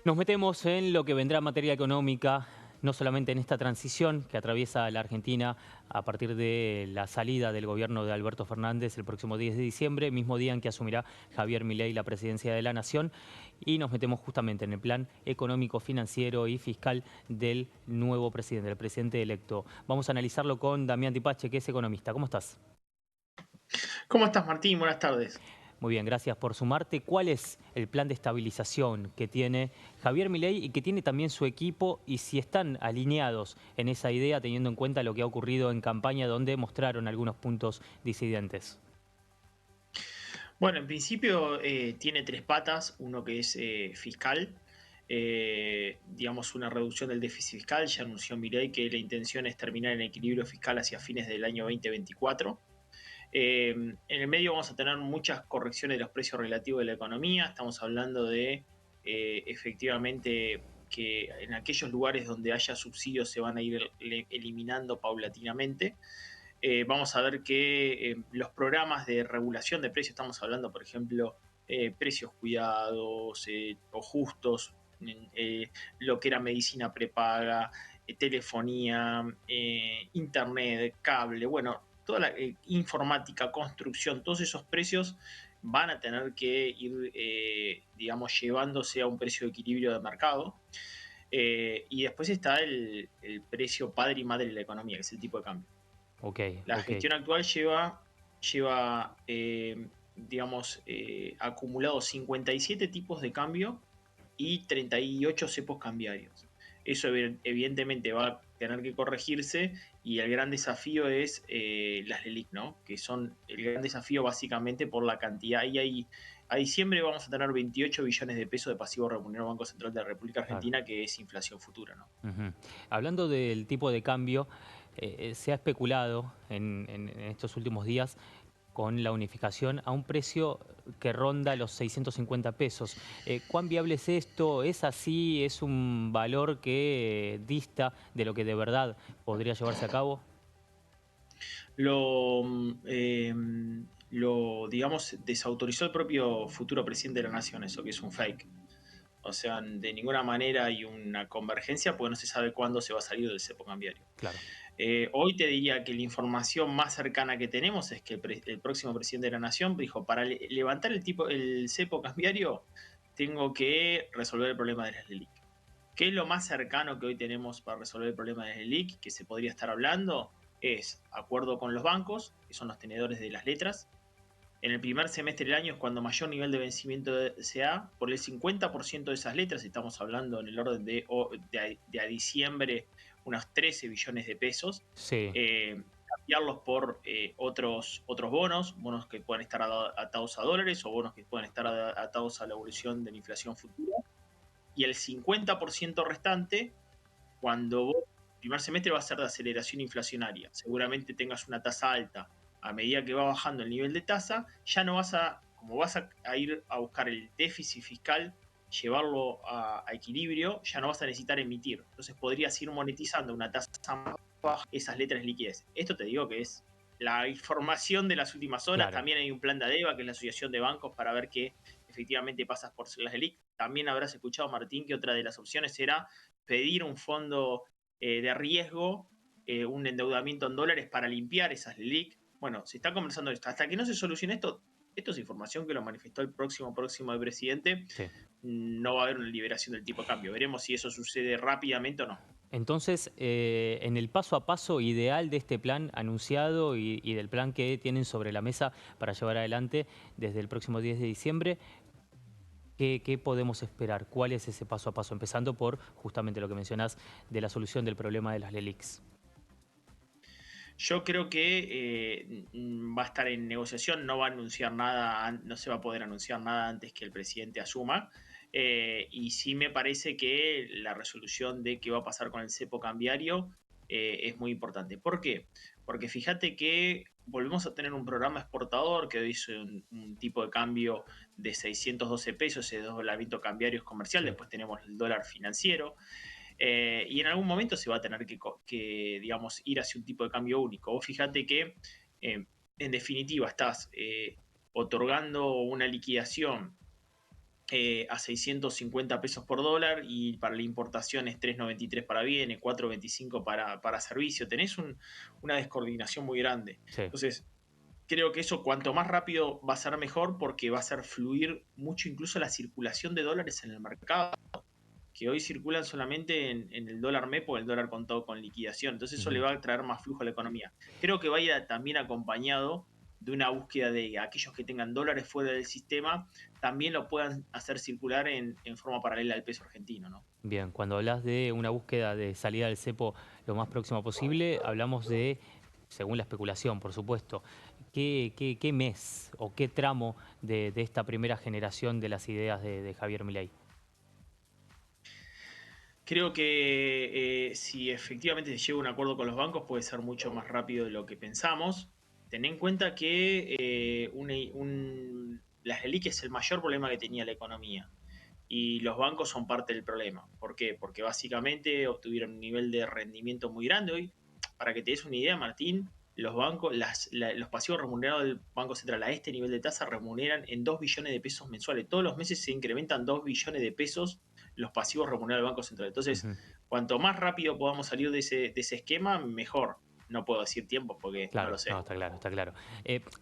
Nos metemos en lo que vendrá en materia económica, no solamente en esta transición que atraviesa la Argentina a partir de la salida del gobierno de Alberto Fernández el próximo 10 de diciembre, mismo día en que asumirá Javier Milei la presidencia de la Nación, y nos metemos justamente en el plan económico, financiero y fiscal del nuevo presidente, el presidente electo. Vamos a analizarlo con Damián Dipache, que es economista. ¿Cómo estás? ¿Cómo estás, Martín? Buenas tardes. Muy bien, gracias por sumarte. ¿Cuál es el plan de estabilización que tiene Javier Milei y que tiene también su equipo, y si están alineados en esa idea, teniendo en cuenta lo que ha ocurrido en campaña, donde mostraron algunos puntos disidentes? Bueno, en principio tiene tres patas, uno que es fiscal, digamos una reducción del déficit fiscal. Ya anunció Milei que la intención es terminar en equilibrio fiscal hacia fines del año 2024. En el medio vamos a tener muchas correcciones de los precios relativos de la economía. Estamos hablando de efectivamente que en aquellos lugares donde haya subsidios se van a ir eliminando paulatinamente. Vamos a ver que los programas de regulación de precios, estamos hablando, por ejemplo, precios cuidados o justos, lo que era medicina prepaga, telefonía, internet, cable, bueno, toda la informática, construcción, todos esos precios van a tener que ir, digamos, llevándose a un precio de equilibrio de mercado. Y después está el precio padre y madre de la economía, que es el tipo de cambio. Ok, La ok. gestión actual lleva digamos, acumulados 57 tipos de cambio y 38 cepos cambiarios. Eso evidentemente va a tener que corregirse, y el gran desafío es las LELIC, ¿no? Que son el gran desafío básicamente por la cantidad. A diciembre vamos a tener 28 billones de pesos de pasivo remunerado Banco Central de la República Claro. Argentina, que es inflación futura, ¿no? Ujú. Hablando del tipo de cambio, se ha especulado en estos últimos días con la unificación a un precio que ronda los 650 pesos. ¿Cuán viable es esto? ¿Es así? ¿Es un valor que dista de lo que de verdad podría llevarse a cabo? lo, lo, digamos, desautorizó el propio futuro presidente de la nación, eso que es un fake. O sea, de ninguna manera hay una convergencia porque no se sabe cuándo se va a salir del cepo cambiario. Claro. Hoy te diría que la información más cercana que tenemos es que el próximo presidente de la nación dijo, para levantar el cepo cambiario, tengo que resolver el problema de las LELIC. ¿Qué es lo más cercano que hoy tenemos para resolver el problema de las LELIC que se podría estar hablando? Es acuerdo con los bancos, que son los tenedores de las letras. En el primer semestre del año es cuando mayor nivel de vencimiento se da. Por el 50% de esas letras, estamos hablando en el orden de a diciembre, unos 13 billones de pesos. Sí, Cambiarlos por otros bonos que pueden estar atados a dólares, o bonos que pueden estar atados a la evolución de la inflación futura. Y el 50% restante, cuando vos, el primer semestre va a ser de aceleración inflacionaria, seguramente tengas una tasa alta. A medida que va bajando el nivel de tasa, ya no vas a, como vas a ir a buscar el déficit fiscal, llevarlo a equilibrio, ya no vas a necesitar emitir. Entonces podrías ir monetizando una tasa más baja esas letras de liquidez. Esto te digo que es la información de las últimas horas. claro. También hay un plan de ADEVA, que es la Asociación de Bancos, para ver qué efectivamente pasas por las LELIC. También habrás escuchado, Martín, que otra de las opciones era pedir un fondo de riesgo, un endeudamiento en dólares para limpiar esas LELIC. Bueno, se está conversando esto. Hasta que no se solucione esto es información que lo manifestó el próximo presidente, Sí. no va a haber una liberación del tipo de cambio. Veremos si eso sucede rápidamente o no. Entonces, en el paso a paso ideal de este plan anunciado y del plan que tienen sobre la mesa para llevar adelante desde el próximo 10 de diciembre, ¿qué podemos esperar? ¿Cuál es ese paso a paso? Empezando por justamente lo que mencionás de la solución del problema de las LELIX. Yo creo que va a estar en negociación, no va a anunciar nada, no se va a poder anunciar nada antes que el presidente asuma. Y sí me parece que la resolución de qué va a pasar con el cepo cambiario es muy importante. ¿Por qué? Porque fíjate que volvemos a tener un programa exportador que hoy es un tipo de cambio de 612 pesos, ese desdoblamiento cambiario es comercial. Sí. Después tenemos el dólar financiero. Y en algún momento se va a tener que, digamos, ir hacia un tipo de cambio único. Vos fíjate que, en definitiva, estás otorgando una liquidación a 650 pesos por dólar, y para la importación es 3,93 para bienes, 4,25 para servicio. Tenés una descoordinación muy grande. Sí. Entonces, creo que eso cuanto más rápido va a ser mejor, porque va a hacer fluir mucho incluso la circulación de dólares en el mercado, que hoy circulan solamente en el dólar MEP o el dólar contado con liquidación. Entonces eso le Ujú. va a traer más flujo a la economía. Creo que va a ir también acompañado de una búsqueda de aquellos que tengan dólares fuera del sistema, también lo puedan hacer circular en forma paralela al peso argentino, ¿no? Bien, cuando hablas de una búsqueda de salida del cepo lo más próximo posible, hablamos de, según la especulación, por supuesto, ¿qué mes o qué tramo de esta primera generación de las ideas de Javier Milei? Creo que si efectivamente se llega a un acuerdo con los bancos puede ser mucho más rápido de lo que pensamos. Ten en cuenta que la Selic es el mayor problema que tenía la economía, y los bancos son parte del problema. ¿Por qué? Porque básicamente obtuvieron un nivel de rendimiento muy grande hoy. Para que te des una idea, Martín, los bancos, los pasivos remunerados del Banco Central a este nivel de tasa remuneran en 2 billones de pesos mensuales. Todos los meses se incrementan 2 billones de pesos los pasivos remunerados del Banco Central. Entonces, Ujú. cuanto más rápido podamos salir de ese esquema, mejor. No puedo decir tiempo porque no lo Claro, no, sé. está claro, está claro.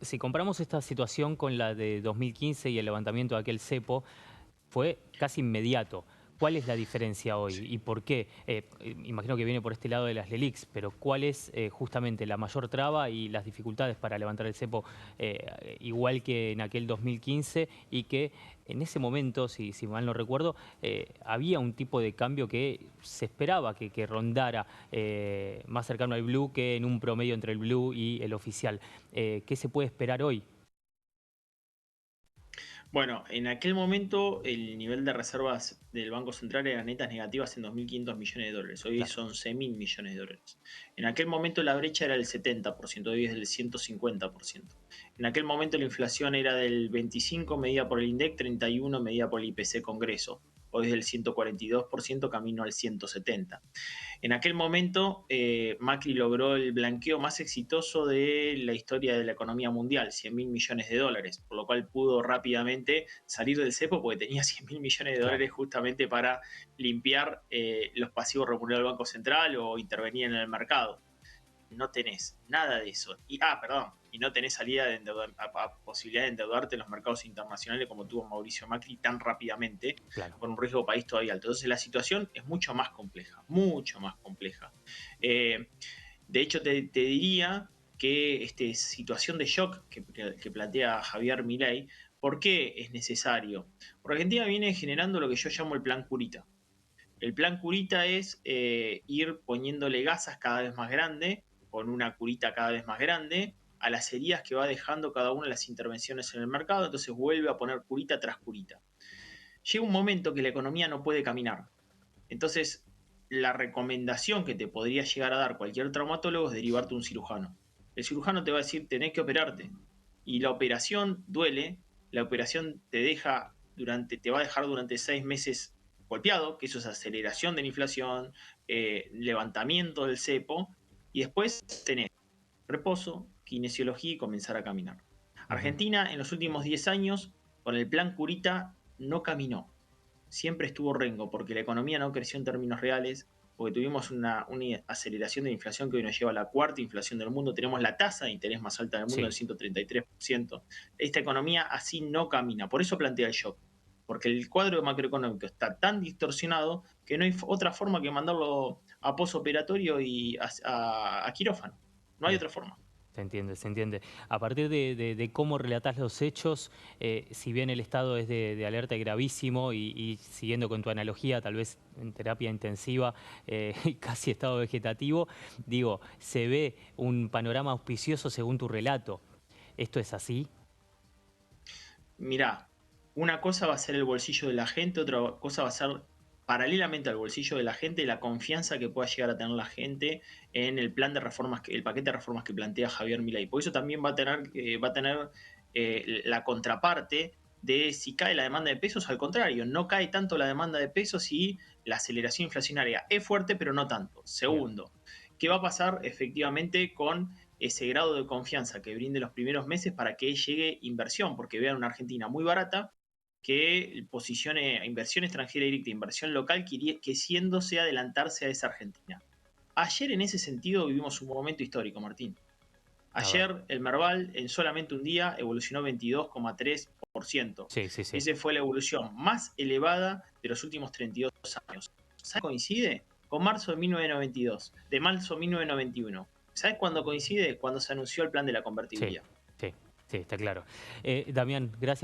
Si comparamos esta situación con la de 2015 y el levantamiento de aquel cepo, fue casi inmediato. ¿Cuál es la diferencia hoy y por qué? Imagino que viene por este lado de las LELIX, pero ¿cuál es justamente la mayor traba y las dificultades para levantar el cepo igual que en aquel 2015 y que en ese momento, si mal no recuerdo, había un tipo de cambio que se esperaba que rondara más cercano al blue que en un promedio entre el blue y el oficial? ¿Qué se puede esperar hoy? Bueno, en aquel momento el nivel de reservas del Banco Central eran netas negativas en 2.500 millones de dólares. Hoy Claro. son 11.000 millones de dólares. En aquel momento la brecha era del 70%, hoy es del 150%. En aquel momento la inflación era del 25 medida por el INDEC, 31 medida por el IPC Congreso. Hoy es del 142%, camino al 170%. En aquel momento, Macri logró el blanqueo más exitoso de la historia de la economía mundial, 100.000 millones de dólares, por lo cual pudo rápidamente salir del cepo porque tenía 100.000 millones de Claro. dólares justamente para limpiar los pasivos remunerados del Banco Central o intervenir en el mercado. No tenés nada de eso. Perdón, y no tenés salida de posibilidad de endeudarte en los mercados internacionales como tuvo Mauricio Macri tan rápidamente, Claro. con un riesgo país todavía alto. Entonces la situación es mucho más compleja, mucho más compleja. Eh, de hecho, te diría que esta situación de shock que plantea Javier Milei, ¿por qué es necesario? Porque Argentina viene generando lo que yo llamo el plan Curita. El plan curita es ir poniéndole gasas cada vez más grande, con una curita cada vez más grande, a las heridas que va dejando cada una de las intervenciones en el mercado. Entonces vuelve a poner curita tras curita. Llega un momento que la economía no puede caminar. Entonces, la recomendación que te podría llegar a dar cualquier traumatólogo es derivarte a un cirujano. El cirujano te va a decir, tenés que operarte. Y la operación duele, la operación te va a dejar durante 6 meses golpeado, que eso es aceleración de la inflación, levantamiento del cepo, y después tenés reposo, kinesiología y comenzar a caminar. Ujú. Argentina en los últimos 10 años, con el plan Curita, no caminó. Siempre estuvo rengo, porque la economía no creció en términos reales, porque tuvimos una aceleración de la inflación que hoy nos lleva a la cuarta inflación del mundo. Tenemos la tasa de interés más alta del mundo, del Sí. 133%. Esta economía así no camina. Por eso plantea el shock. Porque el cuadro macroeconómico está tan distorsionado que no hay otra forma que mandarlo a posoperatorio y a quirófano. No hay Bien. otra forma. Se entiende, se entiende. A partir de cómo relatás los hechos, si bien el estado es de alerta y gravísimo y siguiendo con tu analogía, tal vez en terapia intensiva y casi estado vegetativo, digo, se ve un panorama auspicioso según tu relato. ¿Esto es así? Mirá, una cosa va a ser el bolsillo de la gente, otra cosa va a ser paralelamente al bolsillo de la gente la confianza que pueda llegar a tener la gente en el plan de reformas, el paquete de reformas que plantea Javier Milei. Por eso también va a tener la contraparte de si cae la demanda de pesos, al contrario, no cae tanto la demanda de pesos y la aceleración inflacionaria es fuerte, pero no tanto. Bien. Segundo, ¿qué va a pasar efectivamente con ese grado de confianza que brinde los primeros meses para que llegue inversión? Porque vean una Argentina muy barata, que posicione a inversión extranjera directa, inversión local, quisiéndose adelantarse a esa Argentina. Ayer en ese sentido vivimos un momento histórico, Martín. A ver. Ayer el Merval en solamente un día evolucionó 22,3%. Sí, sí, sí. Esa fue la evolución más elevada de los últimos 32 años. ¿Sabes? Coincide con marzo de 1992, de marzo de 1991. ¿Sabes cuándo coincide? Cuando se anunció el plan de la Sí, convertibilidad. sí, sí, está claro. Damián, gracias.